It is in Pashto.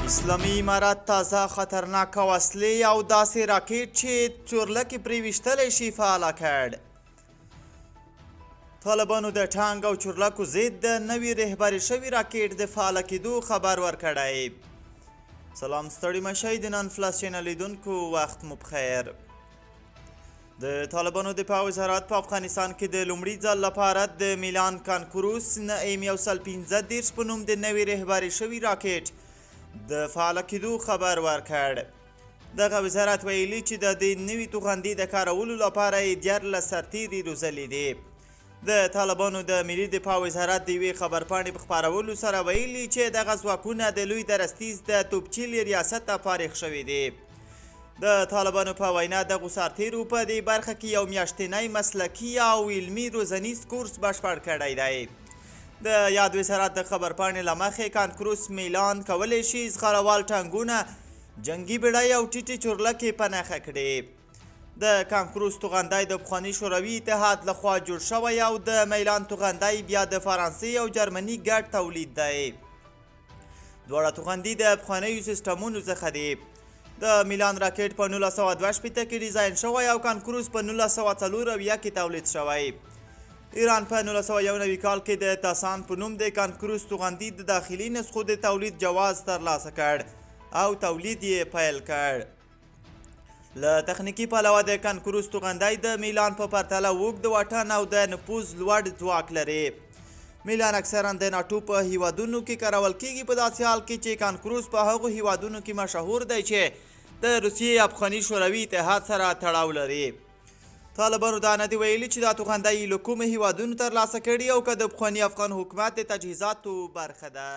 اسلامي امارت تازه خطرناکه وسلې او داسې راکټ چې چورلکې پرې ویشتلی شي فعاله کړ. طالبانو د ټانګ او چورلکو ضد د نوي رهبري شوي راکټ د فعاله کېدو خبر ورکړی. سلام ستړي مه شئ، د نن فلاس چینل لیدونکو وخت مو بخیر. د طالبانو د دفاع وزارت په افغانستان کې د لومړي ځل لپاره د میلان کانکروس M115 په نوم د نوي رهبري شوي راکټ د فعاله کېدو خبر ورکړ. دغه وزارت ویلي چې د دې نوي توغندي د کارولو لپاره یې 14 سرتیري روزلي دي. د طالبانو د ملي دفاع وزارت د یوې خبرپاڼې په خپرولو سره ویلي چې دغه ځواکونه د لوی درستیز د توپچیلې ریاست ته فارغ شوي دي. د طالبانو په وینا دغو سرتیرو په دې برخه کې یو میاشتنی مسلکي او علمي روزنیز کورس بشپړ کړی دی. د یاد وزارت د خبرپاڼې له مخې کانکروس میلان کولی شي زغروال ټانګونه، جنګي بیړۍ او ټیټې چورلکې په نښه کړي. د کانکروس توغندی د پخواني شوروي اتحاد لخوا جوړ شوی او د میلان توغندی بیا د فرانسې او جرمني ګډ تولید دی. دواړه توغندي د پخوانیو سیسټمونو څخه دي. د میلان راکټ په 1962 کې ډیزاین شوی او کانکروس په 1994 کې تولید شوی. ایران په 1991 کال کې د تاسان په نوم د کانکروس توغندي د داخلي نسخو د تولید جواز ترلاسه کړ او تولید یې پیل کړ. له تخنیکي پلوه د کانکروس توغندی د میلان په پرتله اوږد واټن او د نفوذ لوړ ځواک لري. میلان اکثرا د ناټو په هیوادونو کې کارول کیږي، په داسې حال کې چې کانکروس په هغو هیوادونو کې مشهور دی چې د روسیې افغاني شوروي اتحاد سره تړاو لري. طالبانو دا نه دي ویلي چې دا توغندی له کومو هیوادونو ترلاسه کړي او که د پخواني افغان حکومت د تجهیزاتو برخه ده.